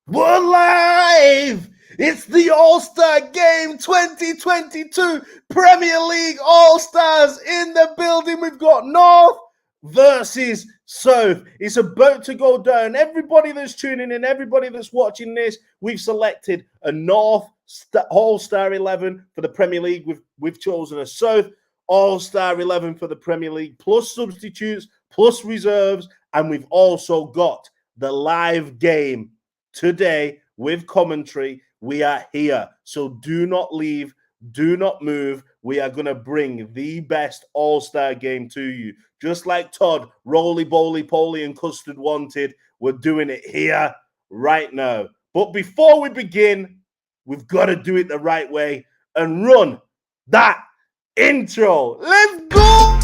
We're live! It's the All-Star Game 2022 Premier League All-Stars in the building. We've got North versus South. It's about to go down. Everybody that's tuning in, everybody that's watching this, we've selected a North All-Star 11 for the Premier League. We've chosen a South All-Star 11 for the Premier League, plus substitutes, plus reserves, and we've also got the live game today with commentary. We are here, so do not leave, do not move. We are going to bring the best all-star game to you, just like Todd, Roly, Bowly, Poly, and Custard wanted. We're doing it here right now. But before we begin, we've got to do it the right way and run that intro. Let's go.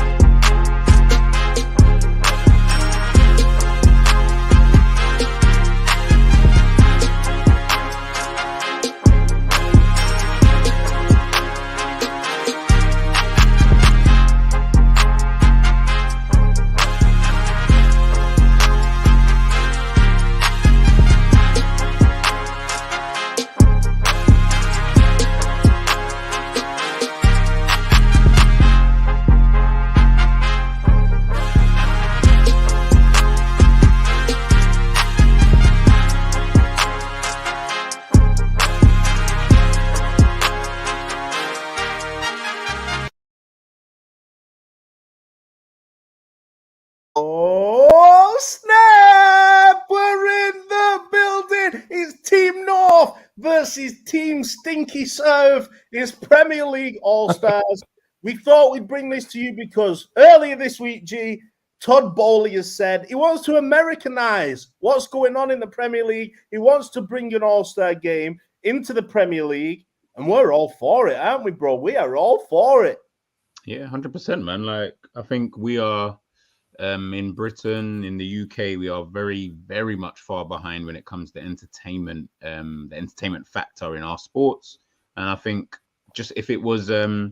Oh, snap! We're in the building. It's Team North versus Team Stinky South. It's Premier League All-Stars. We thought we'd bring this to you because earlier this week, G, Todd Bowley has said he wants to Americanize what's going on in the Premier League. He wants to bring an All-Star game into the Premier League, and we're all for it, aren't we, bro? We are all for it. Yeah, 100%, man. Like, I think we are... in Britain, in the UK, we are very, very much far behind when it comes to entertainment, the entertainment factor in our sports. And I think just if it was a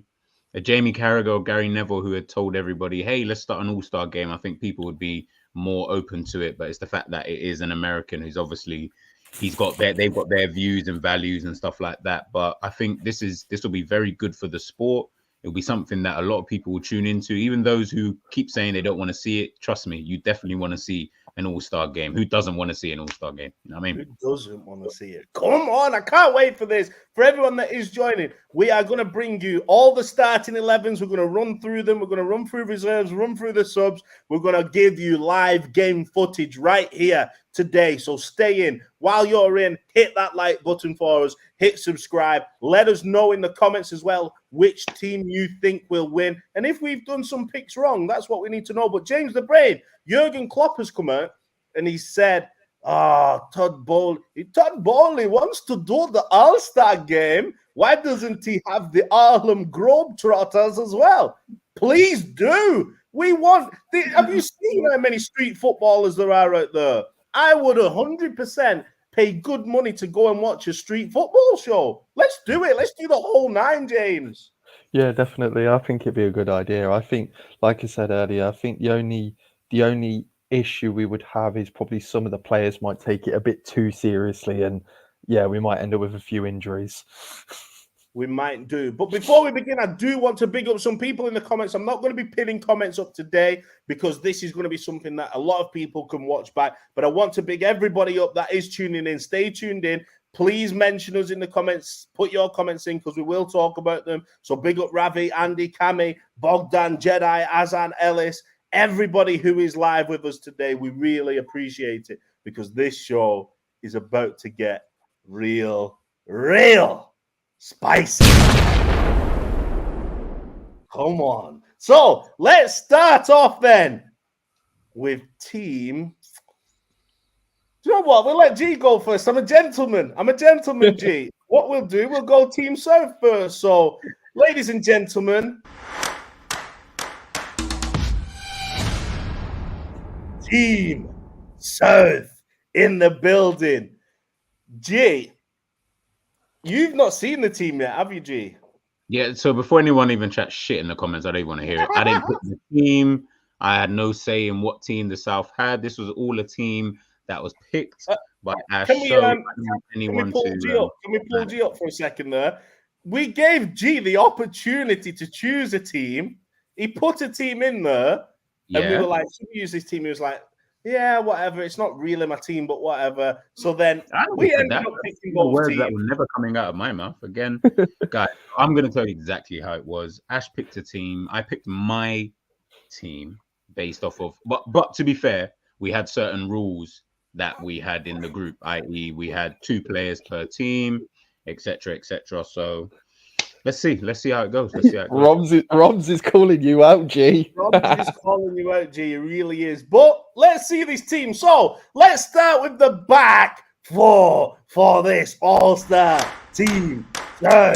Jamie Carragher or Gary Neville who had told everybody, hey, let's start an all-star game, I think people would be more open to it. But it's the fact that it is an American who's obviously, they've got their views and values and stuff like that. But I think this will be very good for the sport. It'll be something that a lot of people will tune into, even those who keep saying they don't want to see it. Trust me, you definitely want to see an all-star game. Who doesn't want to see an all-star game? You know what I mean? Who doesn't want to see it? Come on, I can't wait for this. For everyone that is joining, we are going to bring you all the starting 11s. We're going to run through them. We're going to run through reserves, run through the subs. We're going to give you live game footage right here today. So stay in. While you're in, hit that like button for us. Hit subscribe. Let us know in the comments as well which team you think will win. And if we've done some picks wrong, that's what we need to know. But James the Brain, Jurgen Klopp has come out and he said, Todd Bowley wants to do the All-Star game. Why doesn't he have the Harlem Globetrotters as well? Please do. We want... Have you seen how many street footballers there are out there? I would 100% pay good money to go and watch a street football show. Let's do it. Let's do the whole nine, James. Yeah, definitely. I think it'd be a good idea. I think, like I said earlier, I think the only issue we would have is probably some of the players might take it a bit too seriously, and yeah, we might end up with a few injuries. We might do. But before we begin, I do want to big up some people in the comments. I'm not going to be pinning comments up today because this is going to be something that a lot of people can watch back. But I want to big everybody up that is tuning in. Stay tuned in. Please mention us in the comments. Put your comments in because we will talk about them. So big up Ravi, Andy, Kami, Bogdan, Jedi, Azan, Ellis, everybody who is live with us today. We really appreciate it because this show is about to get real spicy. Come on. So let's start off then with team. Do you know what? We'll let G go first. I'm a gentleman, G. What we'll do, we'll go Team South first. So, ladies and gentlemen, Team South in the building. G, you've not seen the team yet, have you, G? Yeah, so before anyone even chats shit in the comments, I don't even want to hear it. I didn't pick the team. I had no say in what team the South had. This was all a team that was picked by Ash. Can we So I don't want can we anyone pull to G up? Can we pull G up for a second there? We gave G the opportunity to choose a team. He put a team in there, and we yeah. were like, should we use this team? He was like, yeah, whatever. It's not really my team, but whatever. So then I never we said ended that. up picking The both words that teams. were never coming out of my mouth again. Guys, I'm going to tell you exactly how it was. Ash picked a team. I picked my team based off of, but to be fair, we had certain rules that we had in the group, i.e., we had 2 players per team, etc., etc. So let's see how it goes. Let's see how it goes. Robs is calling you out, G. Rob is calling you out, G. He really is. But let's see this team. So let's start with the back four for this All-Star team. So,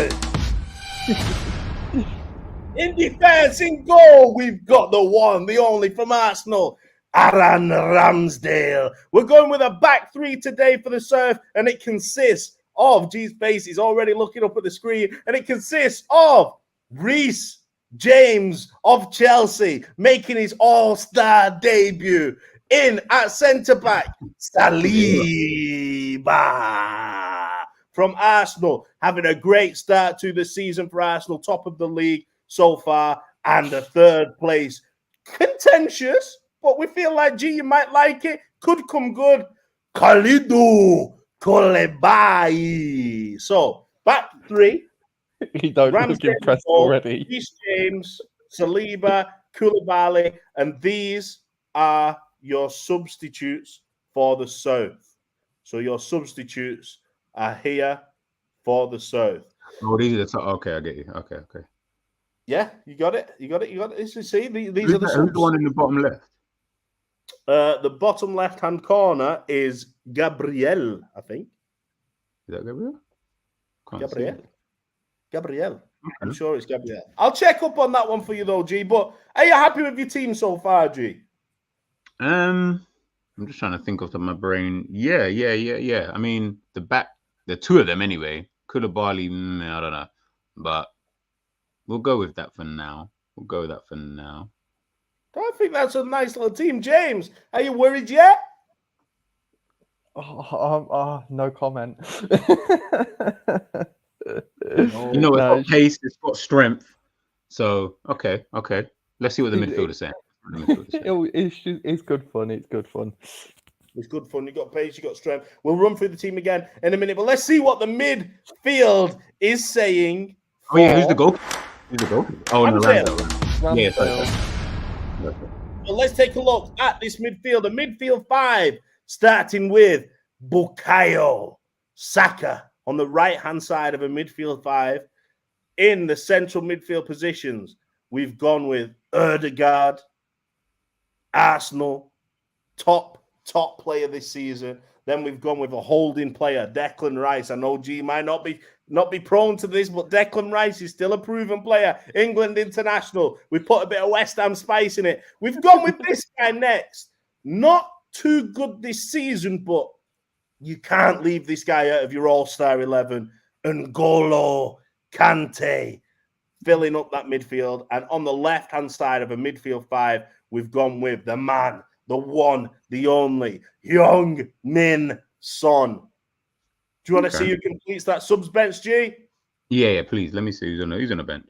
in defense, in goal, we've got the one, the only from Arsenal, Aaron Ramsdale. We're going with a back 3 today for the Surf, and it consists of, G's face is already looking up at the screen, and it consists of Reece James of Chelsea making his All-Star debut. In at centre-back, Saliba from Arsenal, having a great start to the season for Arsenal, top of the league so far, and the 3rd place. Contentious, but we feel like, G, you might like it. Could come good. Kalidou Koulibaly. So, back 3. You don't look Ramsdale, impressed already. Reece James, Saliba, Koulibaly, and these are your substitutes for the South. So your substitutes are here for the South. Oh, these are the top. Okay, I get you. Okay. Yeah, you got it. You got it. See, these Who's are the who's subs. the one in the bottom left? The bottom left-hand corner is Gabriel, I think. Is that Gabriel? Can't see it. Gabriel. I'm Okay. sure it's Gabriel. I'll check up on that one for you though, G. But are you happy with your team so far, G? I'm just trying to think off the top of my brain. Yeah. I mean, the 2 of them anyway. Koulibaly, I don't know, but we'll go with that for now. I think that's a nice little team. James, are you worried yet? No comment. You know, it's got pace, it's got strength. So okay. Let's see what the midfield is saying. It's good fun. It's good fun. It's good fun. You got pace, you got strength. We'll run through the team again in a minute, but let's see what the midfield is saying. Oh yeah, who's the goal? Oh no, Ramsdale. Yeah. Well, let's take a look at this midfield. The midfield 5, starting with Bukayo Saka on the right-hand side of a midfield 5. In the central midfield positions, we've gone with Ødegaard, Arsenal, top player this season. Then we've gone with a holding player, Declan Rice. I know G might not be prone to this, but Declan Rice is still a proven player. England international. We put a bit of West Ham spice in it. We've gone with this guy next. Not too good this season, but you can't leave this guy out of your All-Star 11. N'Golo Kante filling up that midfield. And on the left-hand side of a midfield 5, we've gone with the man, the one, the only, Heung-min Son. Do you want to see who completes that subs bench, G? Yeah, please. Let me see who's on the bench.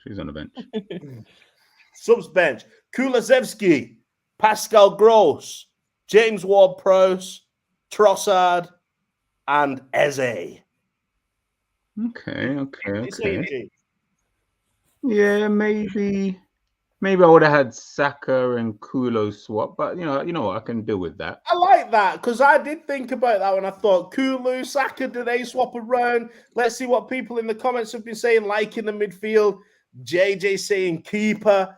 Subs bench. Kulusevski, Pascal Gross, James Ward-Prowse, Trossard, and Eze. Okay. G. Yeah, maybe I would have had Saka and Kulo swap, but you know what, I can deal with that. I like that because I did think about that when I thought Kulu, Saka, do they swap around? Let's see what people in the comments have been saying, like in the midfield. JJ saying keeper.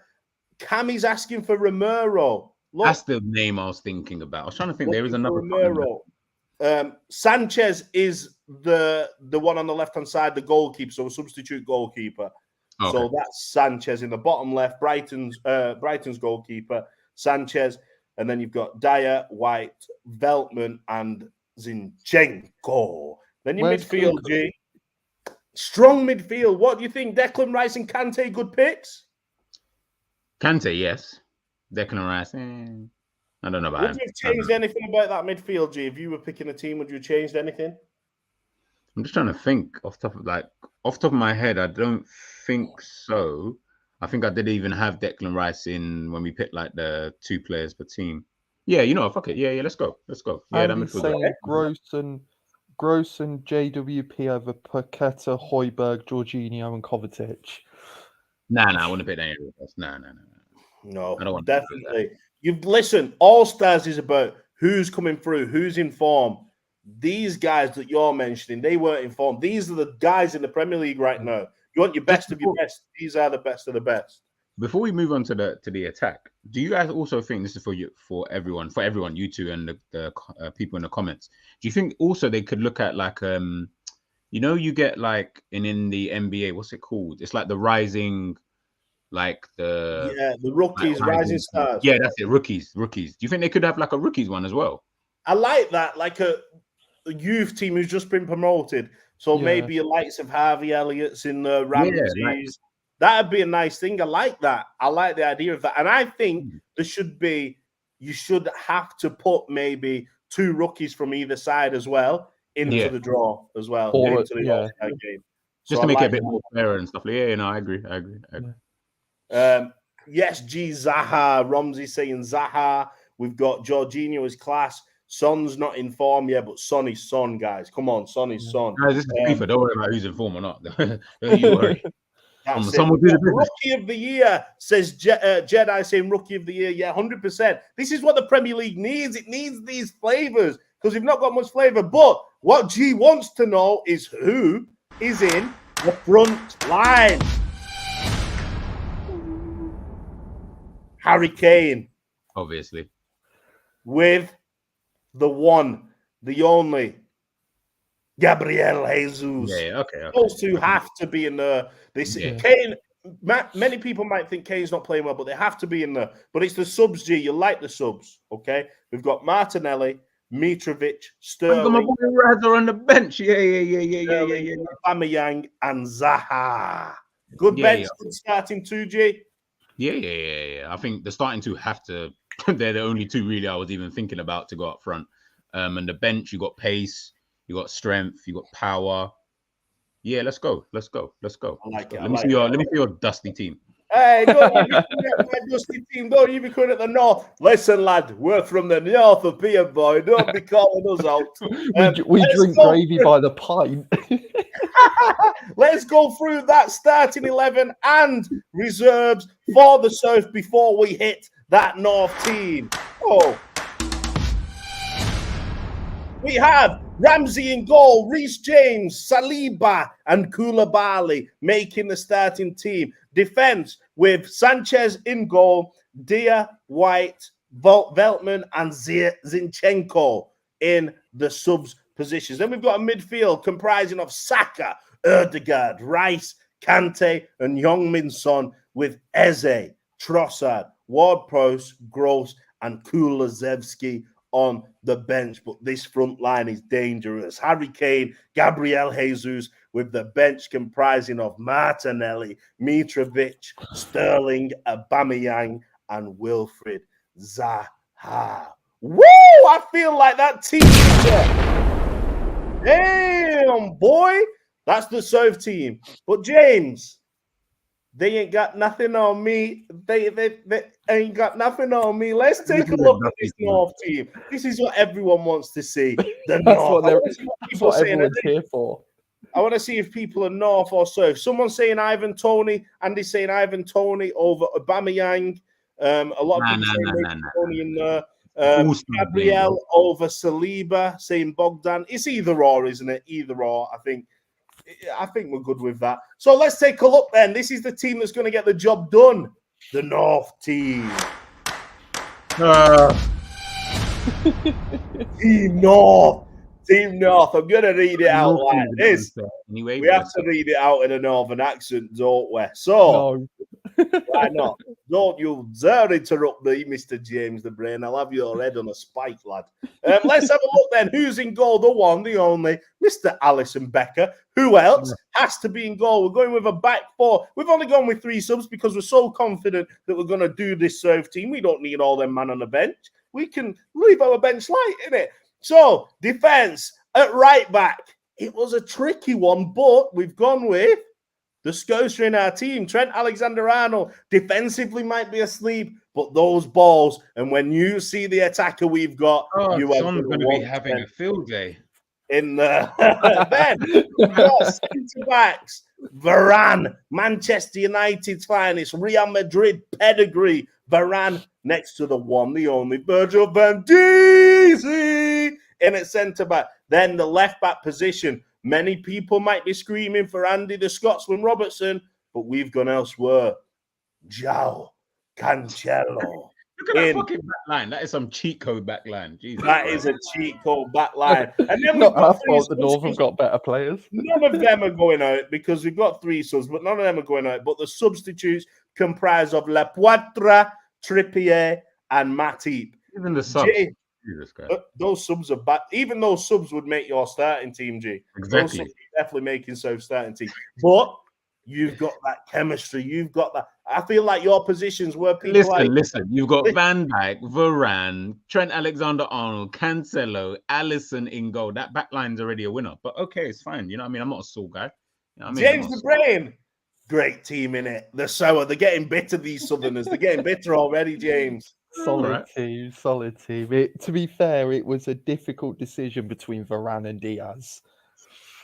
Cammy's asking for Romero. Look, that's the name I was thinking about. I was trying to think there is another Romero. Sanchez is the one on the left-hand side, the goalkeeper, so a substitute goalkeeper. Okay. So that's Sanchez in the bottom left, Brighton's goalkeeper, Sanchez. And then you've got Dyer, White, Veltman, and Zinchenko. Then your midfield, G. Strong midfield. What do you think? Declan Rice and Kante, good picks? Kante, yes. Declan Rice, I don't know about Would him. you have changed anything about that midfield, G? If you were picking a team, would you have changed anything? I'm just trying to think off the top of my head. I don't think so. I think I did even have Declan Rice in when we picked like the 2 players per team. Yeah, you know, fuck it. Yeah, let's go. Yeah, that Andy's midfield. saying Gross and JWP over Paqueta, Højbjerg, Jorginho, and Kovacic. Nah, I wouldn't pick any of those. Nah. No, I don't want to do definitely. You've listened. All Stars is about who's coming through, who's in form. These guys that you're mentioning, they weren't informed. These are the guys in the Premier League right now. You want your best of your best. These are the best of the best. Before we move on to the attack, do you guys also think this is for everyone, you two and the people in the comments? Do you think also they could look at like you know, you get like in the NBA, what's it called? It's like the rising, like the rookies, like rising stars. Yeah, that's it. Rookies. Do you think they could have like a rookies one as well? I like that, like a youth team who's just been promoted. So maybe your likes of Harvey Elliott's in the Ramses. That'd be a nice thing. I like that. I like the idea of that. And I think you should have to put maybe 2 rookies from either side as well into the draw as well. Or, into the All-Star game. Just to make it a bit more fair and stuff. Yeah, no, I agree. Yes, G Zaha. Romsey saying Zaha. We've got Jorginho as class. Son's not in form yet, but Son is Son, guys. Come on, Son is Son. No, this is FIFA. Don't worry about who's in form or not. Don't you worry. Someone do the Rookie of the Year, says Jedi, saying Rookie of the Year. Yeah, 100%. This is what the Premier League needs. It needs these flavors because we've not got much flavor. But what G wants to know is who is in the front line. Harry Kane. Obviously. With the one, the only, Gabriel Jesus. Yeah, okay. Those two have to be in there. Kane, many people might think Kane's not playing well, but they have to be in there. But it's the subs, G. You like the subs, okay? We've got Martinelli, Mitrovic, Sterling. My boy Razor on the bench. Yeah. Aubameyang and Zaha. Good bench, good starting 2G. Yeah. I think the starting 2 have to. They're the only 2 really I was even thinking about to go up front. And the bench, you got pace, you got strength, you got power. Yeah, let's go. I like it. Let me see your dusty team. Hey, don't you be calling at my dusty team. Don't you be calling at the north. Listen, lad, we're from the north of here, boy. Don't be calling us out. We drink gravy by the pint. Let's go through that starting 11 and reserves for the South before we hit that north team. We have Ramsey in goal, Reece James, Saliba, and Koulibaly making the starting team. Defense with Sanchez in goal, Dia, White, Veltman, and Zinchenko in the subs positions. Then we've got a midfield comprising of Saka, Ødegaard, Rice, Kante, and Heung-min Son with Eze, Trossard, Ward-Prowse, Gross, and Kulusevski on the bench. But this front line is dangerous. Harry Kane, Gabriel Jesus with the bench comprising of Martinelli, Mitrovic, Sterling, Aubameyang, and Wilfried Zaha. Woo! I feel like that team. Damn, boy. That's the South team. But James, they ain't got nothing on me. They ain't got nothing on me. Let's take a look at this North team. This is what everyone wants to see. The North. That's what everyone's here for. I want to see if people are North or South. Someone's saying Ivan Toney. Andy's saying Ivan Toney over Aubameyang. A lot of people saying Toney in there. Gabriel over Saliba, saying Bogdan. It's either or, isn't it? Either or, I think we're good with that. So let's take a look then. This is the team that's going to get the job done. The North team. Team North. Team North. I'm going to read it out like this. Anyway, we have to read it out in a Northern accent, don't we? So, why not? Don't you dare interrupt me, Mr. James the Brain. I'll have your head on a spike, lad. Let's have a look then. Who's in goal? The one, the only, Mr. Alisson Becker. Who else has to be in goal? We're going with a back 4. We've only gone with 3 subs because we're so confident that we're going to do this South team. We don't need all them man on the bench. we can leave our bench light, innit? So, defense at right back. It was a tricky one, but we've gone with the Scotia in our team. Trent Alexander-Arnold defensively might be asleep, but those balls, and when you see the attacker we've got, you are Son's going to be having a field day. In the then we've got centre backs. Varane, Manchester United's finest, Real Madrid pedigree. Varane next to the one, the only Virgil van Dijk in at centre back. Then the left back position. Many people might be screaming for Andy the Scotsman Robertson, but we've gone elsewhere. João Cancelo. Look at that fucking back line. That is some cheat code back line. Jesus, that is a cheat code back line. And then not our fault the North have got better players. None of them are going out because we've got 3 subs, but none of them are going out. But the substitutes comprise of Lapoitra, Trippier, and Matip. Even the subs. Those subs are back. Even those subs would make your starting team, G. Exactly. Those subs are definitely making so starting team. But you've got that chemistry. You've got that. I feel like your positions where people listen. You've got Van Dijk, Varane, Trent Alexander-Arnold, Cancelo, Alisson in goal. That back line's already a winner. But okay, it's fine. You know what I mean? I'm not a Saul guy. You know what I mean? James De Bruyne. Great team in it. They're sour. They're getting bitter, these Southerners. They're getting bitter already, James. Solid team. To be fair, it was a difficult decision between Varane and Diaz.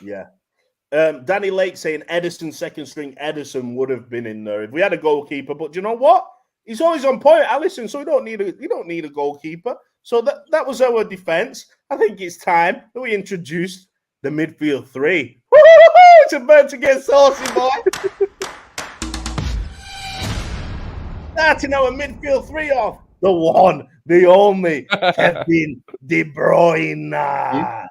Yeah. Danny Lake saying Edison, second string Edison would have been in there if we had a goalkeeper. But you know what? He's always on point, Alisson. So you don't need a goalkeeper. So that was our defense. I think it's time that we introduced the midfield 3. It's about to get saucy, boy. Starting our midfield 3 off. The one, the only, Kevin De Bruyne.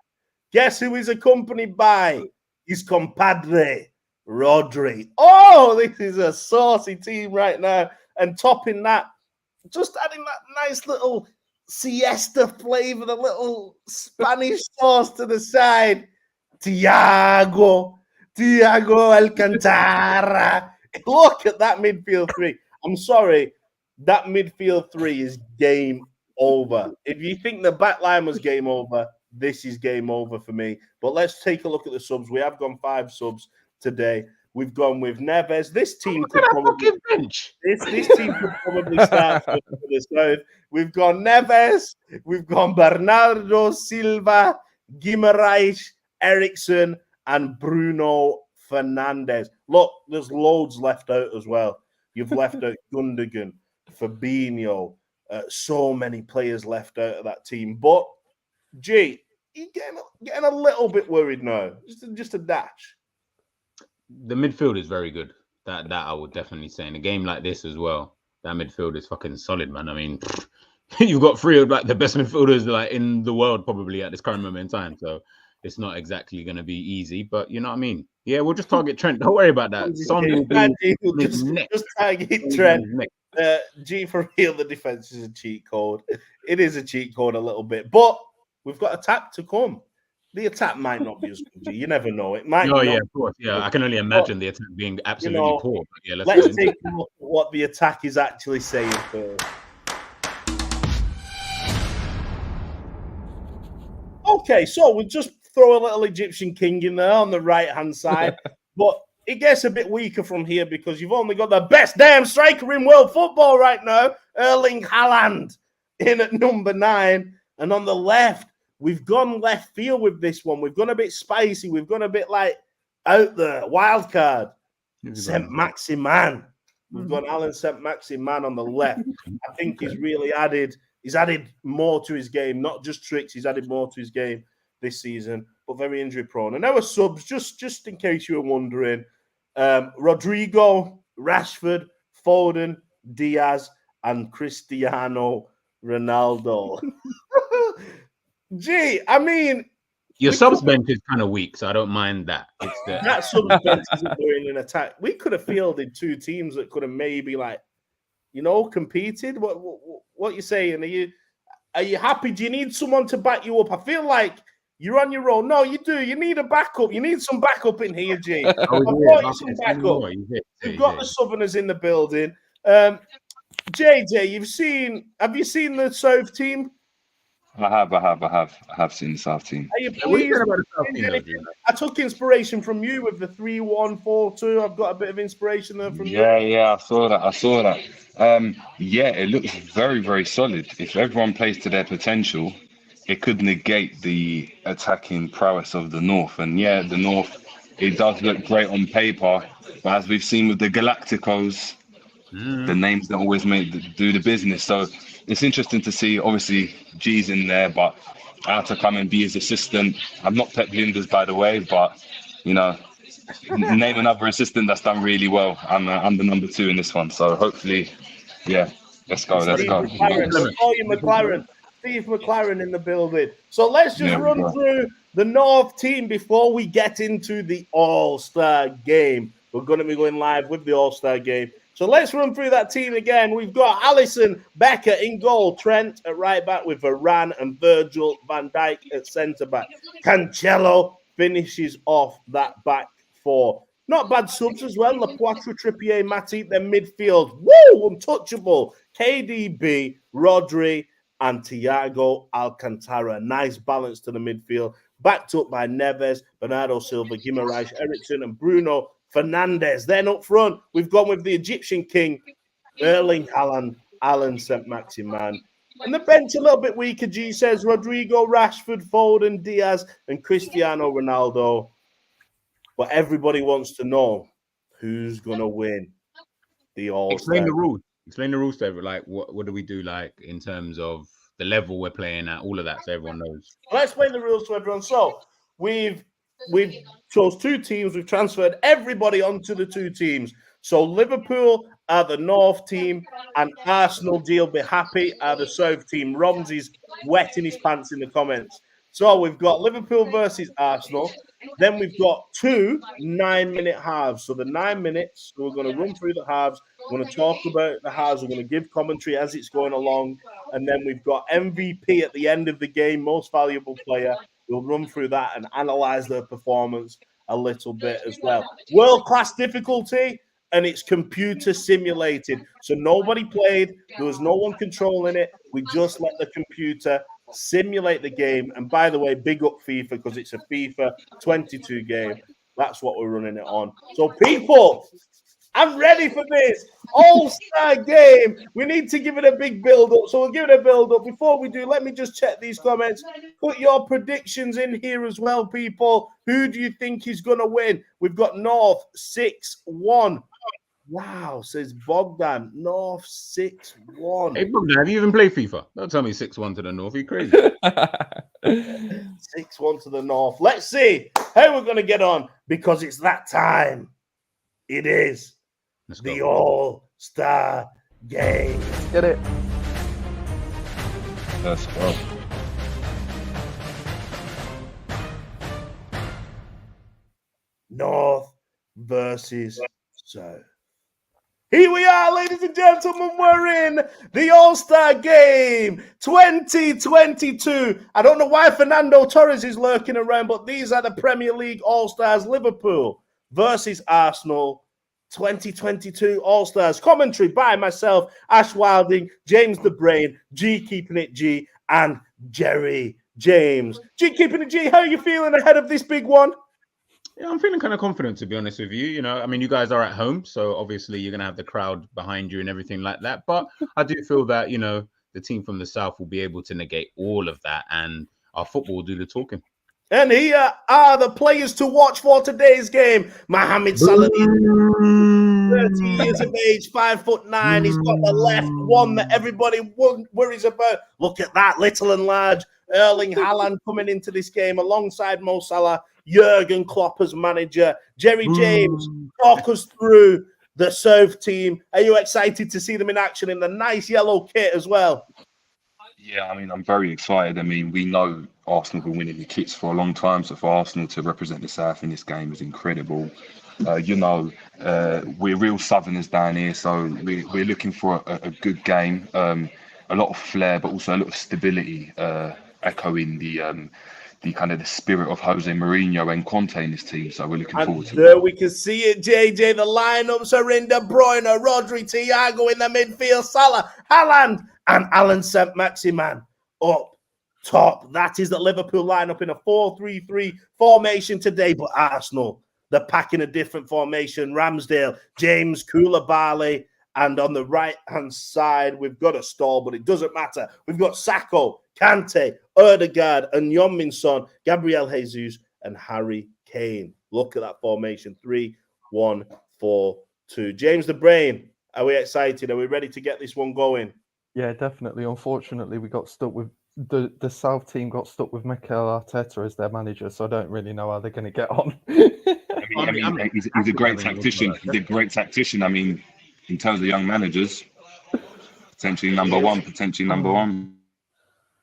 Guess who he's accompanied by? His compadre, Rodri. Oh, this is a saucy team right now. And topping that, just adding that nice little siesta flavor, the little Spanish sauce to the side. Thiago Alcantara. Look at that midfield 3. I'm sorry, that midfield 3 is game over. If you think the back line was game over, this is game over for me. But let's take a look at the subs. We have gone 5 subs today. We've gone with Neves. This team could probably bench. This team could probably start for the South. We've gone Neves. We've gone Bernardo Silva, Guimaraes, Eriksson, and Bruno Fernandes. Look, there's loads left out as well. You've left out Gundogan, Fabinho, so many players left out of that team. But G, you're getting a little bit worried now. Just a dash. The midfield is very good. That I would definitely say. In a game like this as well, that midfield is fucking solid, man. I mean, you've got 3 of like the best midfielders like in the world probably at this current moment in time. So it's not exactly going to be easy, but you know what I mean? Yeah, we'll just target Trent. Don't worry about that. Son will be just target Trent. G, for real, the defense is a cheat code. It is a cheat code a little bit, but we've got attack to come. The attack might not be as good, G. You never know. It might. Oh, yeah, of course. Yeah, I can only imagine the attack being absolutely poor. But yeah, let's take a look at what the attack is actually saying first. Okay, so we'll just throw a little Egyptian king in there on the right-hand side. But it gets a bit weaker from here because you've only got the best damn striker in world football right now, Erling Haaland, in at number 9. And on the left, we've gone left field with this one. We've gone a bit spicy. We've gone a bit like out there, wild card. Saint-Maximin. We've got Alan Saint-Maximin on the left. I think he's really added more to his game, not just tricks. He's added more to his game this season, but very injury prone. And our subs, just in case you were wondering, Rodrigo, Rashford, Foden, Diaz, and Cristiano Ronaldo. Gee, I mean, your subs bench is kind of weak, so I don't mind that. That subs bench isn't doing an attack. We could have fielded 2 teams that could have maybe competed. What you saying? Are you happy? Do you need someone to back you up? I feel like you're on your own. No, you do. You need a backup. You need some backup in here, G. You've got the Southerners in the building. JJ, have you seen the South team? I have seen the South team. Are you What are you pleased? saying about the South team, though, Drew? I took inspiration from you with the 3-1-4-2. I've got a bit of inspiration there from you. Yeah, I saw that. Yeah, it looks very, very solid. If everyone plays to their potential, it could negate the attacking prowess of the North. And yeah, the North, it does look great on paper, but as we've seen with the Galacticos, the names don't always do the business. So it's interesting to see. Obviously, G's in there, but I had to come and be his assistant. I'm not Pep Linders, by the way, but you know, name another assistant that's done really well. I'm the number 2 in this one. So hopefully, yeah, let's go. Steve McLaren. We'll call you McLaren. Steve McLaren in the building. So let's just run through the North team before we get into the All-Star game. We're going to be going live with the All-Star game. So let's run through that team again. We've got Alisson Becker in goal, Trent at right back with Varane and Virgil van Dijk at centre back. Cancelo finishes off that back four. Not bad subs as well. Lapoitre, Trippier, Matip, their midfield. Woo! Untouchable. KDB, Rodri, and Thiago Alcantara. Nice balance to the midfield. Backed up by Neves, Bernardo Silva, Guimaraes, Eriksen, and Bruno Fernandes. Then up front, we've gone with the Egyptian king, Erling Haaland, Alan Saint-Maximin. And the bench a little bit weaker, G says Rodrigo, Rashford, Foden, Diaz, and Cristiano Ronaldo. But everybody wants to know who's going to win the All-Star. Explain the rules. Explain the rules to everyone. Like, what do we do, like, in terms of the level we're playing at, all of that, so everyone knows. Let's explain the rules to everyone. So we've chose 2 teams. We've transferred everybody onto the 2 teams. So Liverpool are the North team, and Arsenal, you'll be happy, are the South team. Romsey's wetting his pants in the comments. So we've got Liverpool versus Arsenal. Then we've got 2 9-minute halves. So the 9 minutes, we're going to run through the halves. We're going to talk about the halves. We're going to give commentary as it's going along. And then we've got MVP at the end of the game, most valuable player. We'll run through that and analyze their performance a little bit as well. World-class difficulty, and it's computer simulated. So nobody played. There was no one controlling it. We just let the computer simulate the game. And by the way, big up FIFA, because it's a FIFA 22 game. That's what we're running it on. So people, I'm ready for this All-Star game. We need to give it a big build-up. So we'll give it a build-up. Before we do, let me just check these comments. Put your predictions in here as well, people. Who do you think is going to win? We've got North 6-1. Wow, says Bogdan. North 6-1. Hey, Bogdan, have you even played FIFA? Don't tell me 6-1 to the North. Are you crazy? 6-1 to the North. Let's see how we're going to get on, because it's that time. It is the All-Star game. Get it. Let's go. North versus South. Here we are, ladies and gentlemen. We're in the All-Star Game 2022. I don't know why Fernando Torres is lurking around, but these are the Premier League All-Stars. Liverpool versus Arsenal 2022 All-Stars. Commentary by myself, Ash Wilding, James the Brain, G keeping it G, and Jerry James. G keeping it G, how are you feeling ahead of this big one? Yeah, I'm feeling kind of confident, to be honest with you. You know, I mean, you guys are at home, so obviously you're going to have the crowd behind you and everything like that. But I do feel that, you know, the team from the South will be able to negate all of that, and our football will do the talking. And here are the players to watch for today's game. Mohamed Salah, 30 years of age, 5'9". He's got the left one that everybody worries about. Look at that, little and large. Erling Haaland coming into this game alongside Mo Salah, Jurgen Klopp as manager. Jerry James, talk us through the South team. Are you excited to see them in action in the nice yellow kit as well? Yeah, I mean, I'm very excited. I mean, we know Arsenal have been winning the kits for a long time, so for Arsenal to represent the South in this game is incredible. You know, we're real Southerners down here, so we're looking for a good game, a lot of flair, but also a lot of stability, echoing the the kind of the spirit of Jose Mourinho and Conte in his team. So we're looking forward to there it. we can see it, JJ. The lineups are in: De Bruyne, Rodri, Thiago in the midfield, Salah, Haaland, and Alan Saint-Maximin up top. That is the Liverpool lineup in a 4-3-3 formation today. But Arsenal, they're packing a different formation. Ramsdale, James, Koulibaly, and on the right-hand side, we've got a stall, but it doesn't matter. We've got Sakho, Kante, Odegaard, and Heung-min Son, Gabriel Jesus, and Harry Kane. Look at that formation. 3-1-4-2. James the Brain, are we excited? Are we ready to get this one going? Yeah, definitely. Unfortunately, we got stuck with the South team got stuck with Mikel Arteta as their manager, so I don't really know how they're going to get on. He's a great tactician. He's a great tactician. I mean, in terms of young managers, potentially number one.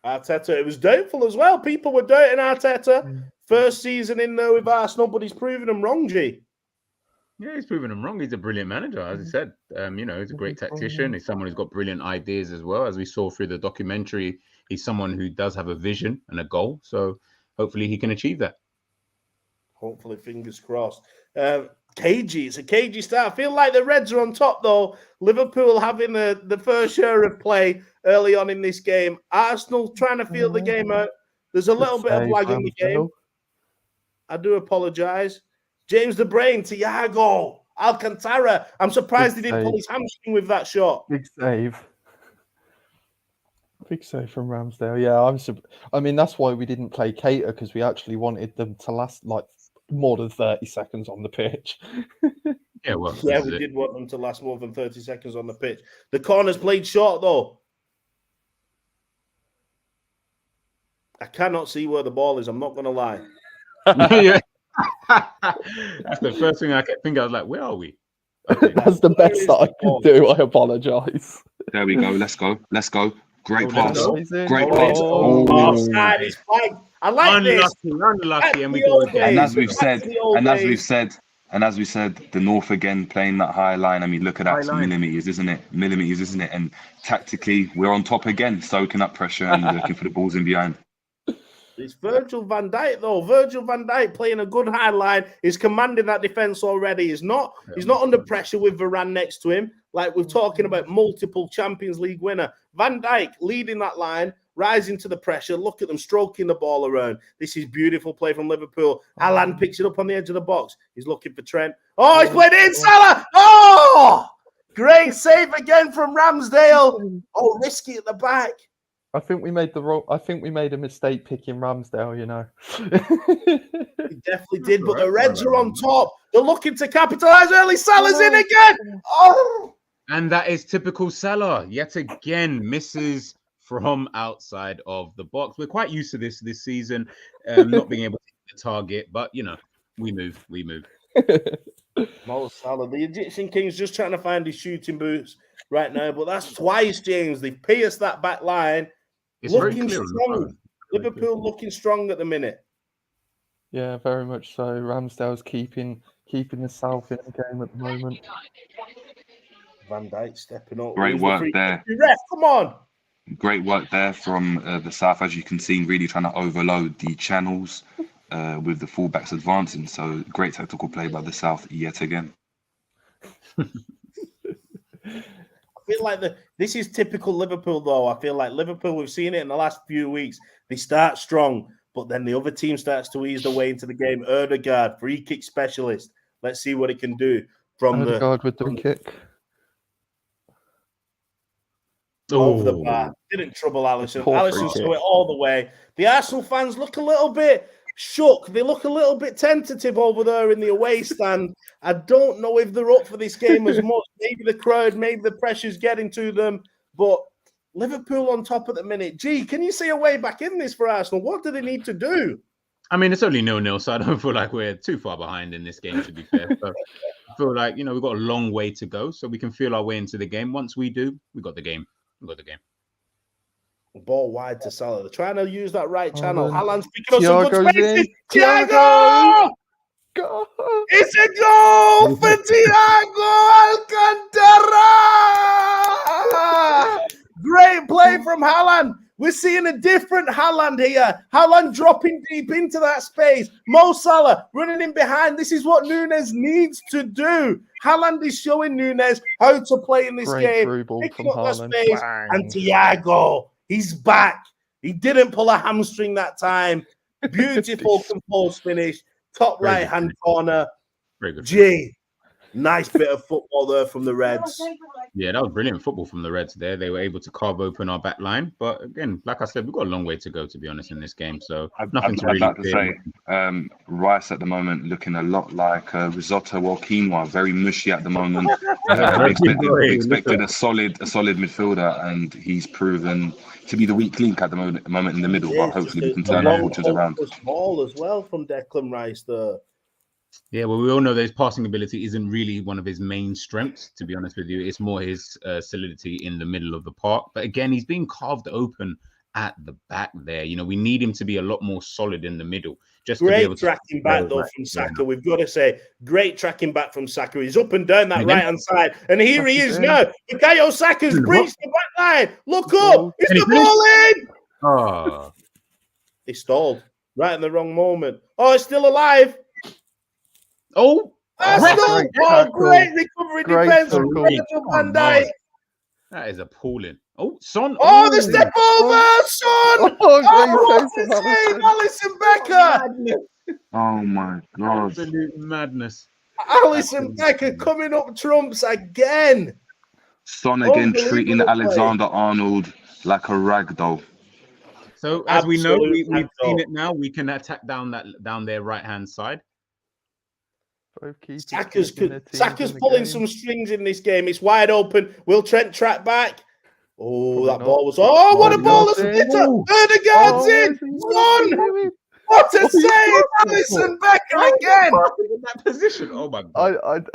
Arteta, it was doubtful as well. People were doubting Arteta. First season in there with Arsenal, but he's proven them wrong, G. Yeah, he's proven them wrong. He's a brilliant manager, as I said. He's a great tactician. He's someone who's got brilliant ideas as well. As we saw through the documentary, he's someone who does have a vision and a goal. So hopefully he can achieve that. Hopefully, fingers crossed. Cagey, it's a cagey start. I feel like the Reds are on top, though. Liverpool having the first share of play early on in this game. Arsenal trying to feel the game out. There's a little bit of lag in the game. I do apologise. James the Brain, Thiago, Alcantara. I'm surprised he didn't pull his hamstring with that shot. Big save. Big save from Ramsdale. Yeah, I mean, that's why we didn't play Keita, because we actually wanted them to last like more than 30 seconds on the pitch. Yeah, we did want them to last more than 30 seconds on the pitch. The corner's played short, though. I cannot see where the ball is. I'm not going to lie. Yeah. That's the first thing I kept thinking. I was like, where are we? Okay. That's the best that I can do. I apologise. There we go. Let's go. Great pass. Great pass. Offside is flagged. I like this. Unlucky, and we go again. And as we've said, the North again playing that high line. I mean, look at that. It's millimeters, isn't it? And tactically, we're on top again, soaking up pressure and looking for the balls in behind. It's Virgil van Dijk, though. Virgil van Dijk playing a good high line. He's commanding that defence already. He's not under pressure with Varane next to him. Like we're talking about multiple Champions League winner. Van Dijk leading that line, rising to the pressure. Look at them stroking the ball around. This is beautiful play from Liverpool. Haaland picks it up on the edge of the box. He's looking for Trent. Oh, he's played it in. Salah. Oh, great save again from Ramsdale. Oh, risky at the back. I think we made a mistake picking Ramsdale, you know. He definitely did, but the Reds are on top. They're looking to capitalise early. Salah's in again. Oh! And that is typical Salah. Yet again, misses from outside of the box. We're quite used to this season, not being able to hit the target, but, you know, we move. Mo Salah, the Egyptian King's just trying to find his shooting boots right now, but that's twice, James. They've pierced that back line. It's looking very clear. strong. Liverpool looking strong at the minute. Yeah, very much so. Ramsdale's keeping the South in the game at the moment. Van Dijk stepping up. Great work there. Ref, come on. Great work there from the South, as you can see, really trying to overload the channels with the fullbacks advancing. So great tactical play by the South yet again. I feel like this is typical Liverpool, though. I feel like Liverpool, we've seen it in the last few weeks. They start strong, but then the other team starts to ease their way into the game. Odegaard, free kick specialist. Let's see what he can do from Odegaard with the kick. Over the bar. Didn't trouble Alisson. Alisson saw it all the way. The Arsenal fans look a little bit shook. They look a little bit tentative over there in the away stand. I don't know if they're up for this game as much. Maybe the crowd, maybe the pressure's getting to them. But Liverpool on top at the minute. Gee, can you see a way back in this for Arsenal? What do they need to do? I mean, it's only 0-0, so I don't feel like we're too far behind in this game, to be fair. So I feel like, we've got a long way to go, so we can feel our way into the game. Once we do, we got the game. Ball wide to Salah. They're trying to use that right channel. Haaland's picking up some good Thiago's spaces. Thiago! It's a goal for Thiago Alcantara! Great play from Haaland. We're seeing a different Haaland here. Haaland dropping deep into that space. Mo Salah running in behind. This is what Nunes needs to do. Haaland is showing Nunes how to play in this Great game. through ball Picking from up that Haaland. space. Bang. And Thiago, he's back. He didn't pull a hamstring that time. Beautiful composed finish. Top Very good right-hand finish. corner. Very good. G. Nice bit of football there from the Reds. Yeah, that was brilliant football from the Reds there. They were able to carve open our back line. But again, like I said, we've got a long way to go, to be honest, in this game. So nothing to really I'd like to say, Rice at the moment looking a lot like risotto or quinoa, very mushy at the moment. We expected a solid midfielder, and he's proven to be the weak link at the moment in the middle. But hopefully we can turn our fortunes around. Ball as well from Declan Rice there. Yeah, well, we all know that his passing ability isn't really one of his main strengths, to be honest with you. It's more his solidity in the middle of the park. But again, he's being carved open at the back there. You know, we need him to be a lot more solid in the middle. Just Great to be able tracking back, though, from Saka. We've got to say, great tracking back from Saka. He's up and down that right-hand side. And here he is now. Bukayo Saka's breached the back line. Look up. It's the ball in. Oh. He stalled right in the wrong moment. Oh, it's still alive. Oh, great recovery defense from Virgil van Dijk. That is appalling. Oh, Son. Oh, the step over, Son. Alisson Becker. Oh my God. Absolute madness. Alisson Becker coming up trumps again. Son again treating Alexander Arnold like a rag doll. So as we know, we've seen it now. We can attack down their right-hand side. Saka's pulling some strings in this game. It's wide open. Will Trent track back? Oh, that ball was... Oh, what a ball! A splitter! Erdegaard's in! One! What a save! Alisson Becker again! In that position. Oh, my God.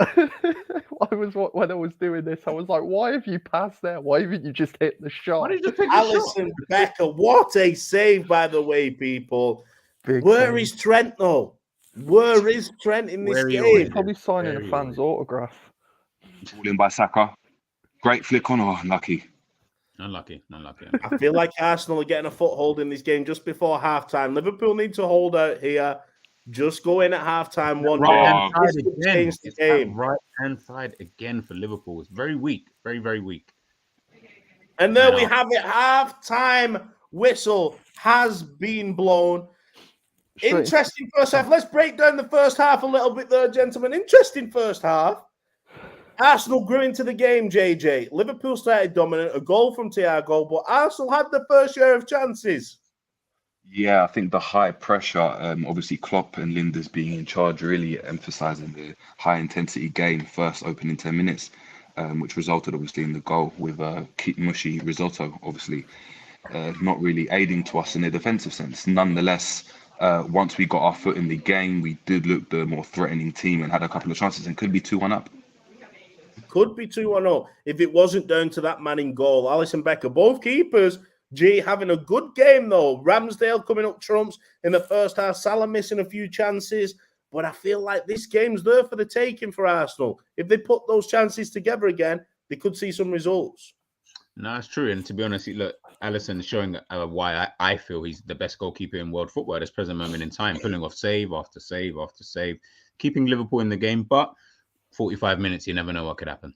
When I was doing this, I was like, why have you passed there? Why haven't you just hit the shot? Why did you take Alisson Becker, what a save, by the way, people. Where is Trent, though? Where is Trent in this game? Probably signing a fan's autograph. Falling by Saka. Great flick on. Oh, unlucky. Unlucky. I feel like Arsenal are getting a foothold in this game just before halftime. Liverpool need to hold out here. Just go in at halftime. Right-hand side again for Liverpool. It's very weak. Very, very weak. And there we have it. Halftime whistle has been blown. Interesting first half. Let's break down the first half a little bit there, gentlemen. Interesting first half. Arsenal grew into the game, JJ. Liverpool started dominant, a goal from Thiago, but Arsenal had the first share of chances. Yeah, I think the high pressure, obviously Klopp and Linders being in charge, really emphasising the high-intensity game first opening 10 minutes, which resulted obviously in the goal with mushy risotto, obviously not really aiding to us in a defensive sense. Nonetheless, once we got our foot in the game, we did look the more threatening team and had a couple of chances and could be 2-1 up. Could be 2-1 if it wasn't down to that man in goal. Alisson Becker, both keepers. G having a good game, though. Ramsdale coming up trumps in the first half. Salah missing a few chances. But I feel like this game's there for the taking for Arsenal. If they put those chances together again, they could see some results. No, it's true. And to be honest, look, Alisson is showing why I feel he's the best goalkeeper in world football at this present moment in time, pulling off save after save after save, keeping Liverpool in the game. But 45 minutes, you never know what could happen.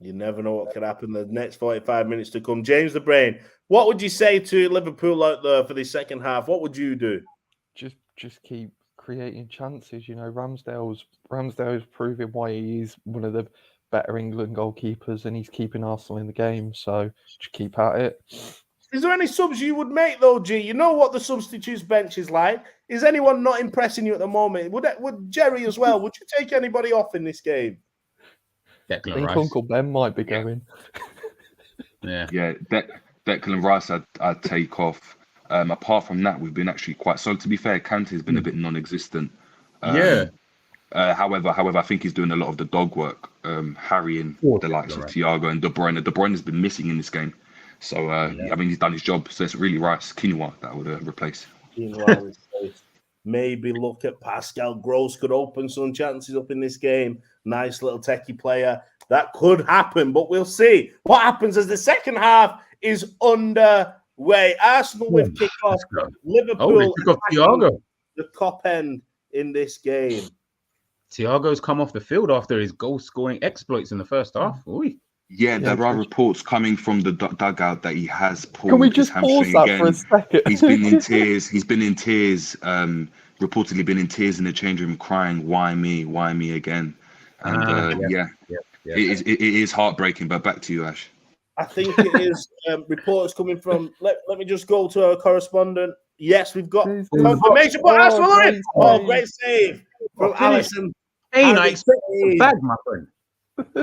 You never know what could happen the next 45 minutes to come. James the Brain, what would you say to Liverpool out there for the second half? What would you do? Just keep creating chances. You know, Ramsdale's proving why he is one of the better England goalkeepers, and he's keeping Arsenal in the game. So just keep at it. Is there any subs you would make though, G? You know what the substitutes bench is like. Is anyone not impressing you at the moment? Would Jerry as well? Would you take anybody off in this game? I think Uncle Ben might be going. Yeah. Declan Rice, I'd take off. Apart from that, we've been actually quite solid. To be fair, Kante has been a bit non-existent. However, I think he's doing a lot of the dog work, harrying the likes of Thiago and De Bruyne. De Bruyne has been missing in this game. So, I mean, he's done his job. So it's really Rice, quinoa that would replace. Maybe look at Pascal Gross could open some chances up in this game. Nice little techie player. That could happen, but we'll see what happens as the second half is underway. way. Arsenal with kickoff. Let's go. Liverpool they took off Thiago. the top end in this game. Thiago's come off the field after his goal-scoring exploits in the first half. Ooh. Yeah, there are reports coming from the dugout that he has pulled Can we his just pause hamstring that again. for a second? He's been in tears. He's been in tears. Reportedly been in tears in the change room, crying, "Why me? Why me again?" And Yeah. it is heartbreaking. But back to you, Ash. I think it is reports coming from. Let me just go to our correspondent. Yes, we've got confirmation. But Arsenal are in. Great save from Alisson. Kane, I expect a bag, my friend.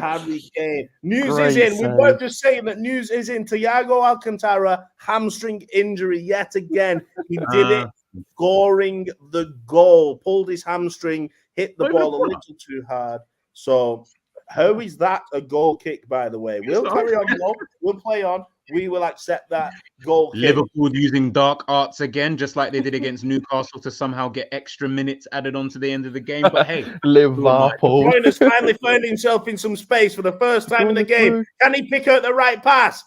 Harry Kane. News Great is in. save. We were just saying that news is in. Thiago Alcantara, hamstring injury yet again. He did it scoring the goal. Pulled his hamstring, hit the ball a little too hard. So, how is that a goal kick, by the way? We'll carry on, though. We'll play on. We will accept that goal kick. Liverpool using dark arts again, just like they did against Newcastle, to somehow get extra minutes added on to the end of the game. But hey, Liverpool. Bruyne has finally found himself in some space for the first time in the game. Can he pick out the right pass?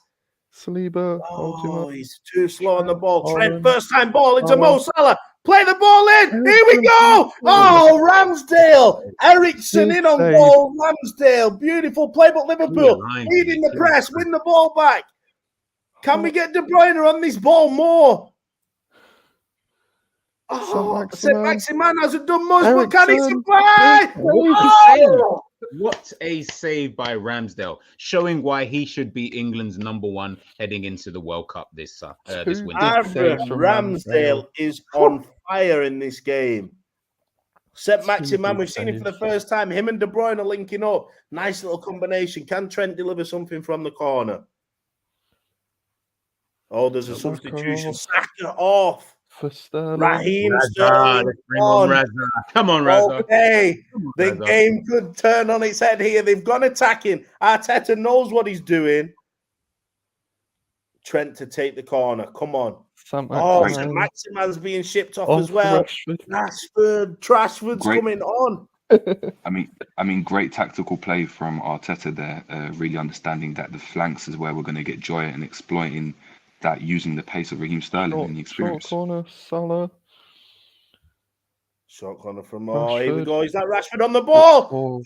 Saliba. Oh, he's too slow on the ball. Trent, first time ball into Mo Salah. Play the ball in. Here we go. Oh, Ramsdale. Ericsson in on goal. Ramsdale. Beautiful play, but Liverpool leading the press. Win the ball back. Can we get De Bruyne on this ball more? Oh, Saint-Maximin hasn't done much, but can he supply? Oh! What a save by Ramsdale, showing why he should be England's #1 heading into the World Cup this winter. Ramsdale is on fire in this game. Saint-Maximin, we've seen him for the first time. Him and De Bruyne are linking up. Nice little combination. Can Trent deliver something from the corner? Oh, there's a substitution. Saka off. For Sterling. Raheem Sterling. Come on, Raza. Okay. The game could turn on its head here. They've gone attacking. Arteta knows what he's doing. Trent to take the corner. Come on. Maximan's being shipped off as well. Trashford's coming on. I mean, great tactical play from Arteta there. Really understanding that the flanks is where we're going to get joy and exploiting that using the pace of Raheem Sterling and the experience. Short corner, Salah. Short corner from here we go. Is that Rashford on the ball?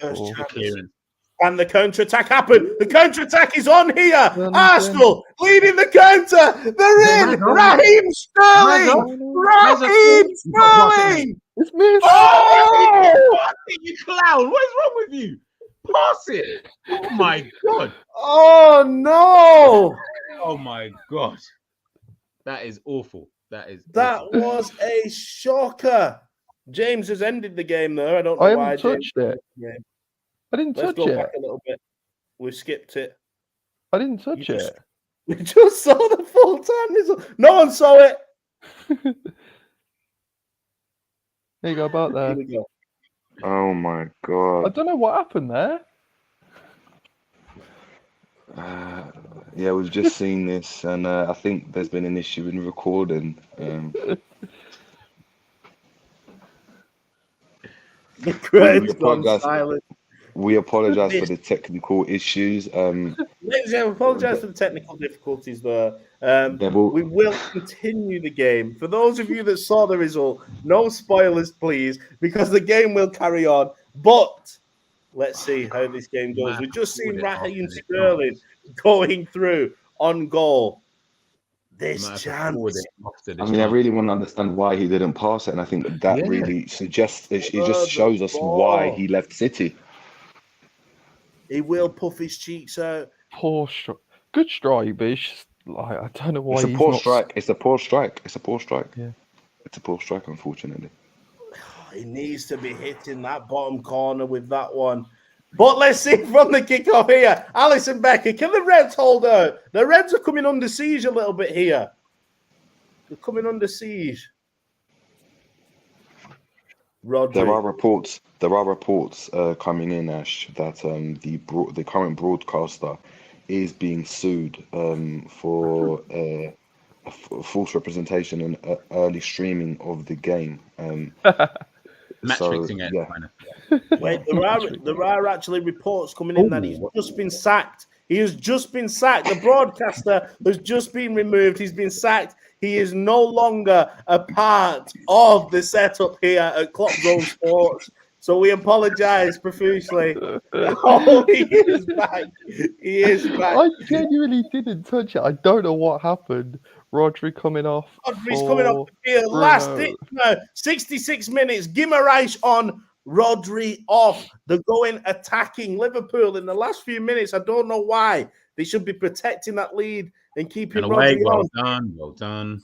And the counter-attack happened. The counter-attack is on here. Arsenal leading the counter. They're in. Raheem Sterling. Raheem Sterling. It's missed. Oh! You clown. What is wrong with you? Pass it. Oh, my God. Oh, no. Oh, my God. That is awful. That was a shocker. James has ended the game there. I don't know why. I haven't touched it. Yeah. I didn't touch it. Let's go back a little bit. We skipped it. I didn't touch it. We just saw the full time. No one saw it. There you go, about there. Here we go. Oh my God. I don't know what happened there. Yeah, we've just seen this, and I think there's been an issue in recording. The crowd's gone silent. We apologise for the technical issues. Ladies and gentlemen, apologise for the technical difficulties there. We will continue the game. For those of you that saw the result, no spoilers, please, because the game will carry on. But let's see how this game goes. We've just seen Raheem Sterling going through on goal. This chance. I mean, I really want to understand why he didn't pass it, and I think that really suggests it just shows us why he left City. He will puff his cheeks out. Poor strike. Good strike, but it's just like, I don't know why It's a poor strike. It's a poor strike. Yeah. It's a poor strike, unfortunately. He needs to be hitting that bottom corner with that one. But let's see from the kickoff here. Alisson Becker, can the Reds hold out? The Reds are coming under siege a little bit here. They're coming under siege. Rodri. There are reports coming in, Ash, that the current broadcaster is being sued for false representation and early streaming of the game. Match fixing it. Wait, there are actually reports coming in that he's just been sacked. He has just been sacked. The broadcaster has just been removed. He's been sacked. He is no longer a part of the setup here at Kloppzone Sports. So we apologise profusely. Oh, he is back. He is back. I genuinely didn't touch it. I don't know what happened. Rodri coming off. Rodri's coming off the field. Bruno. Last ditch, no, 66 minutes. Guimaraes on, Rodri off. They're going attacking Liverpool in the last few minutes. I don't know why. They should be protecting that lead and keeping Rodri on. Well done.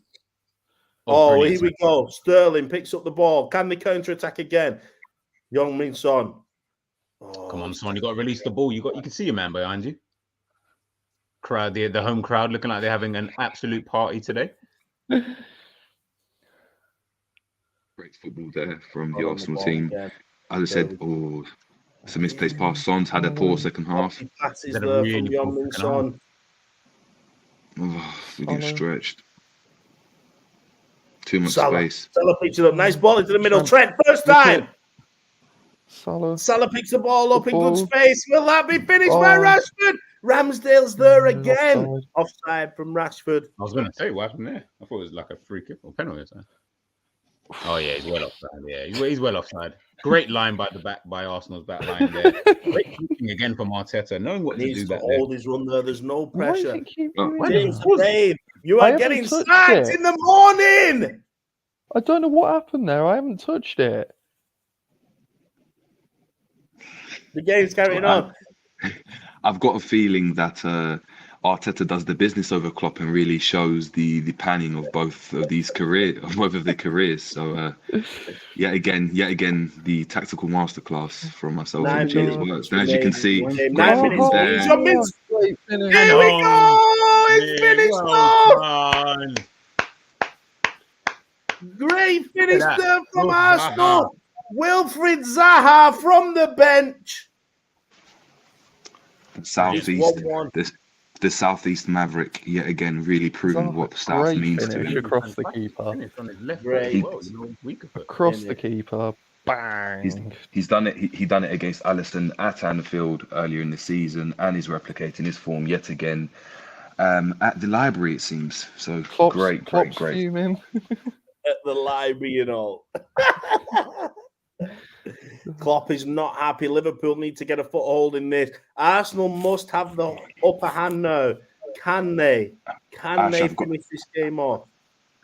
Oh, here we go. Sterling picks up the ball. Can they counter-attack again? Heung-min Son. Oh, Come on, Son. You got to release the ball. You can see your man behind you. Crowd, the home crowd looking like they're having an absolute party today. Great football there from the Arsenal team. As I said, it's a misplaced pass. Son's had a poor second half. Passes there from Heung-min Son. We're getting stretched. Too much Salah. space. Salah picks it up. Nice ball into the middle. Trent, first time. Salah picks the ball up in good space. Will that be finished by Rashford? Ramsdale's there again. Offside from Rashford. I was going to say, what happened there? I thought it was like a free kick or penalty or something. Oh, yeah, he's well offside. Yeah, he's well offside. Great line by Arsenal's back line there. Great shooting again from Arteta, knowing what to do back there. Hold his run there. There's no pressure. James, you are getting sacked in the morning. I don't know what happened there. I haven't touched it. The game's carrying on. I've got a feeling that Arteta does the business over Klopp and really shows the panning of both of their careers. So yet again, the tactical masterclass from myself and James works. And as you can see, 9 minutes. Here we go. It's finished off. Great finish there from Arsenal. Wilfried Zaha from the bench. The Southeast Maverick yet again really proving what South means to him. Across the keeper. Across the keeper. Bang. He's done it. He done it against Alisson at Anfield earlier in the season, and he's replicating his form yet again at the Library. It seems so. Great. At the Library, you know. Klopp is not happy. Liverpool need to get a foothold in this. Arsenal must have the upper hand now. Can they? Can they finish this game off?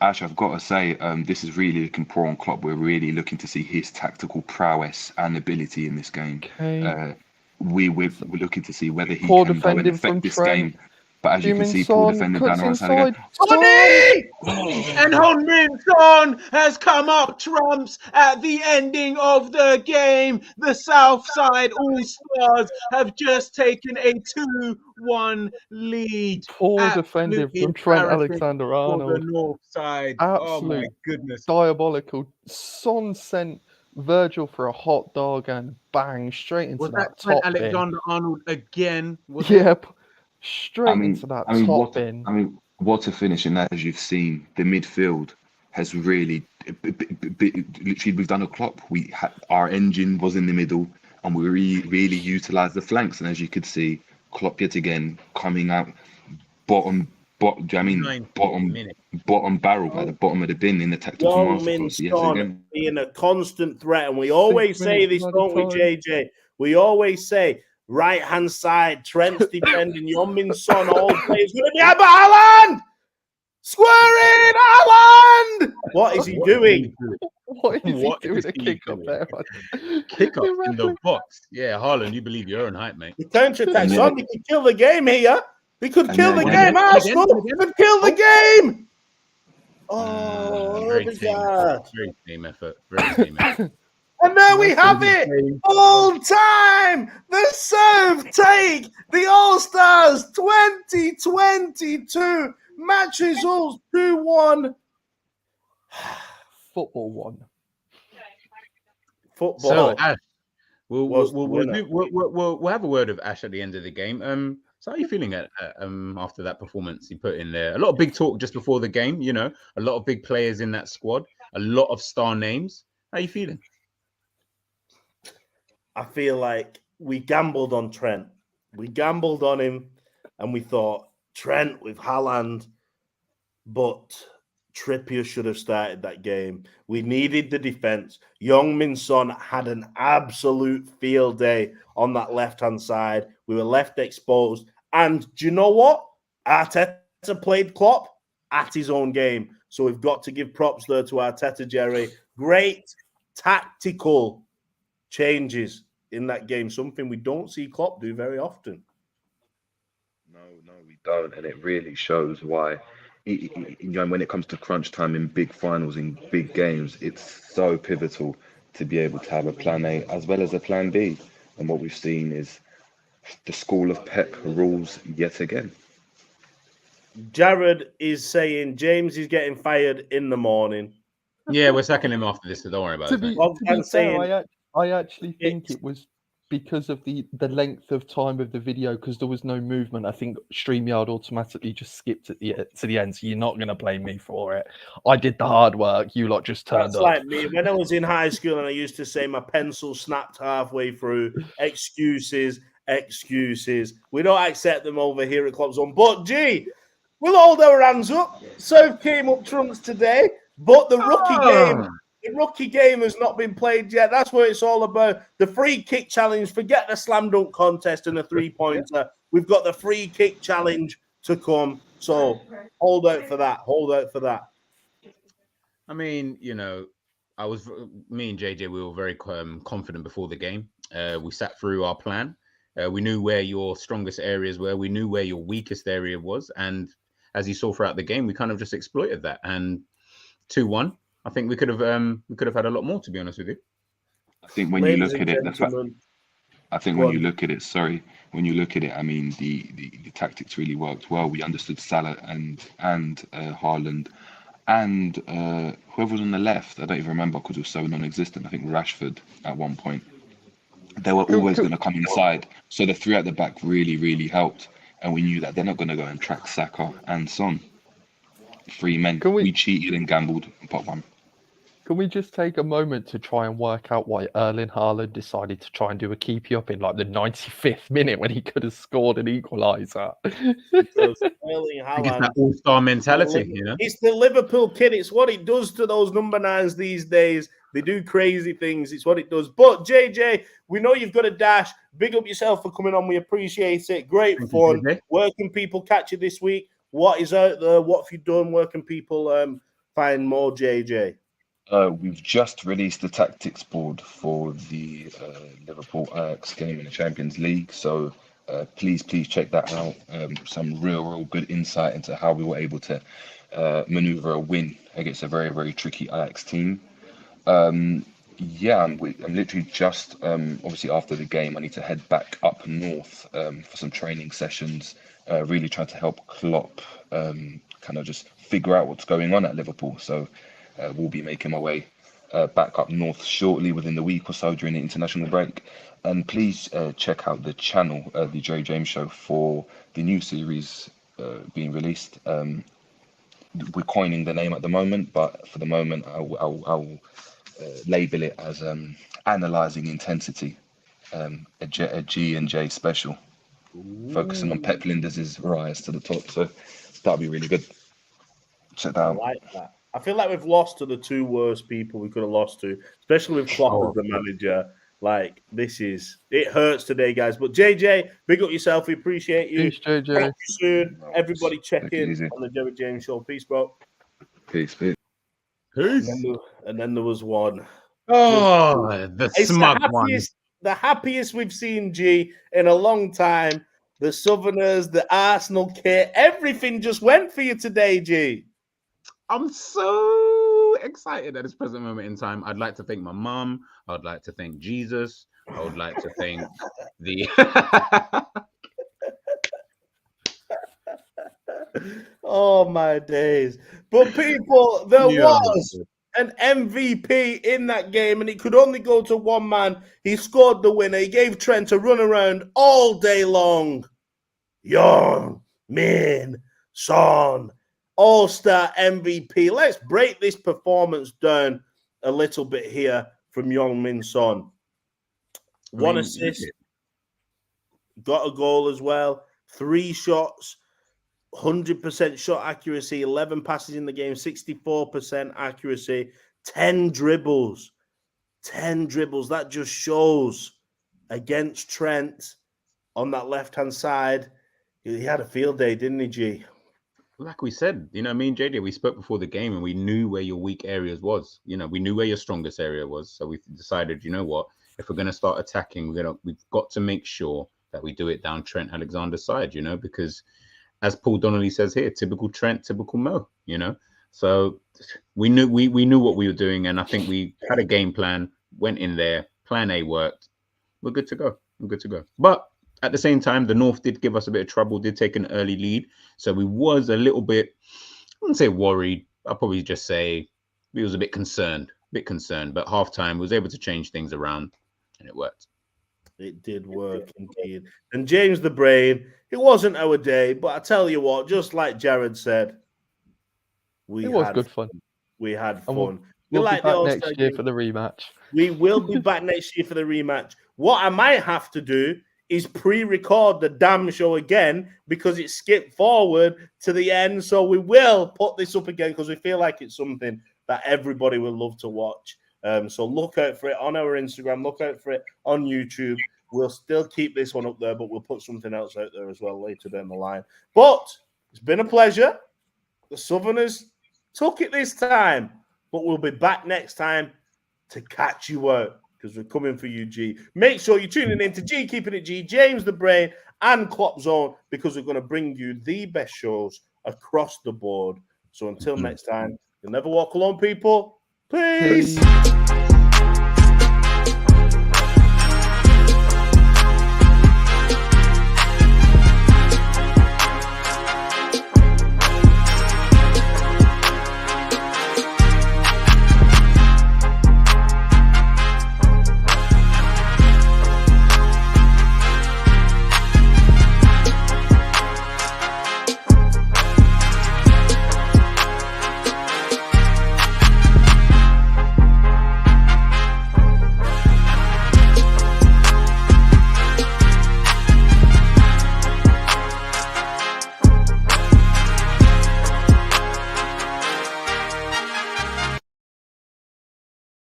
Ash, I've got to say, this is really looking poor on Klopp. We're really looking to see his tactical prowess and ability in this game. Okay. We're looking to see whether he can go and affect this game. But as you can see, Paul defended down the right side again. And Heung-min Son has come up trumps at the ending of the game. The South Side All-Stars have just taken a 2-1 lead. Poor defending from Trent Alexander-Arnold. The North Side. Absolute oh my goodness. Diabolical. Son sent Virgil for a hot dog and bang, straight into that top bin. Alexander-Arnold again? Yep. Straight into that top bin. What a finish. And as you've seen, the midfield has really, literally, we've done a Klopp. Our engine was in the middle and we really utilised the flanks. And as you could see, Klopp yet again coming out bottom barrel, at the bottom of the bin in the tactical masterclass. Yes, again. Being a constant threat. And we always say this, don't we, JJ? We always say, right-hand side, Trent's defending, Heung-min Son, all players going to be but Haaland! Square in, Haaland! What is he doing? What is he doing? A kick-up there. Kick-up in the box. Yeah, Haaland, you believe your own hype, mate. The counter-attack, Son, they could kill the game here. They could kill the game. Arsenal could kill the game! Oh, very team effort. Very team effort. And there we have it, all time, the serve take, the All-Stars 2022, match results 2-1. Football won. Football. So, Ash, we'll have a word of Ash at the end of the game. So how are you feeling after that performance you put in there? A lot of big talk just before the game, you know, a lot of big players in that squad, a lot of star names. How are you feeling? I feel like we gambled on Trent. We gambled on him. and we thought Trent with Haaland, but Trippier should have started that game. We needed the defense. Heung-min Son had an absolute field day on that left-hand side. We were left exposed. And do you know what? Arteta played Klopp at his own game. So we've got to give props there to Arteta, Jerry. Great tactical changes in that game, something we don't see Klopp do very often. No, we don't, and it really shows why. When it comes to crunch time in big finals, in big games, it's so pivotal to be able to have a plan A as well as a plan B. And what we've seen is the school of Pep rules yet again. Jared is saying James is getting fired in the morning. Yeah, we're sacking him after this, so don't worry about it. Well, To be I'm saying fair, I actually think it's- it was because of the length of time of the video, because there was no movement. I think StreamYard automatically just skipped at to the end, so you're not going to blame me for it. I did the hard work. You lot just turned That's up. like me. When I was in high school and I used to say my pencil snapped halfway through, excuses. We don't accept them over here at Kloppzone. But, gee, we'll hold our hands up. Serve came up trumps today, but the rookie game has not been played yet. That's what it's all about. The free kick challenge. Forget the slam dunk contest and the three-pointer. We've got the free kick challenge to come. So hold out for that. I mean, me and JJ, we were very confident before the game. We sat through our plan. We knew where your strongest areas were. We knew where your weakest area was. And as you saw throughout the game, we kind of just exploited that. And 2-1, I think we could have had a lot more, to be honest with you. I think when you look at it, when you look at it, I mean, the tactics really worked well. We understood Salah and Haaland. And whoever was on the left, I don't even remember because it was so non-existent. I think Rashford at one point. They were always going to come inside. So the three at the back really, really helped. And we knew that they're not going to go and track Saka and Son. 3 men. We cheated and gambled and put one. Can we just take a moment to try and work out why Erling Haaland decided to try and do a keepy up in like the 95th minute when he could have scored an equaliser? Because Erling I think it's Haaland, that all-star mentality, you know? it's the Liverpool kid. It's what it does to those number 9s these days. They do crazy things. It's what it does. But, JJ, we know you've got a dash. Big up yourself for coming on. We appreciate it. Great fun. Where can people catch you this week? What is out there? What have you done? Where can people find more JJ? We've just released the tactics board for the Liverpool Ajax game in the Champions League. So please check that out. Some real good insight into how we were able to maneuver a win against a very, very tricky Ajax team. I'm literally just, obviously after the game, I need to head back up north for some training sessions, really trying to help Klopp kind of just figure out what's going on at Liverpool. So we'll be making my way back up north shortly within the week or so during the international break. And please check out the channel, the Jerry James Show, for the new series being released. We're coining the name at the moment, but for the moment, I'll label it as Analyzing Intensity, a G&J special, focusing on Pep Linders' rise to the top. So that'll be really good. Check that out. I like that. I feel like we've lost to the 2 worst people we could have lost to, especially with Klopp as the manager. Like, it hurts today, guys. But JJ, big up yourself. We appreciate you. Peace, JJ. Catch you soon. Everybody check in on the Jerry James Show. Peace, bro. Peace. And then there was one. Oh, the smug one. The happiest we've seen G in a long time. The Southerners, the Arsenal kit, everything just went for you today, G. I'm so excited at this present moment in time. I'd like to thank my mum. I'd like to thank Jesus. I would like to thank the... Oh, my days. But people, there was an MVP in that game, and it could only go to one man. He scored the winner. He gave Trent a run around all day long. Heung-min Son, All-Star MVP. Let's break this performance down a little bit here from Heung-min Son. One assist, got a goal as well. 3 shots, 100% shot accuracy, 11 passes in the game, 64% accuracy, 10 dribbles. 10 dribbles. That just shows against Trent on that left-hand side. He had a field day, didn't he, G? Like we said, me and JJ, we spoke before the game and we knew where your weak areas was. We knew where your strongest area was. So we decided, you know what, if we're going to start attacking, we've got to make sure that we do it down Trent Alexander's side, because as Paul Donnelly says here, typical Trent, typical Mo, So we knew what we were doing, and I think we had a game plan, went in there, plan A worked. We're good to go. But at the same time, the North did give us a bit of trouble, did take an early lead. So we was a little bit, I wouldn't say worried, I'll probably just say we was a bit concerned. But halftime, we was able to change things around, and it worked. It did work indeed. And James the Brain, it wasn't our day, but I tell you what, just like Jared said, it was good fun. We had fun. We'll be back next year for the rematch. We will be back next year for the rematch. What I might have to do is pre-record the damn show again because it skipped forward to the end. So we will put this up again because we feel like it's something that everybody will love to watch. So look out for it on our Instagram. Look out for it on YouTube. We'll still keep this one up there, but we'll put something else out there as well later down the line. But it's been a pleasure. The Southerners took it this time, but we'll be back next time to catch you out because we're coming for you, G. Make sure you're tuning in to G, Keeping It G, James the Brain, and Kloppzone because we're going to bring you the best shows across the board. So until next time, you'll never walk alone, people. Peace.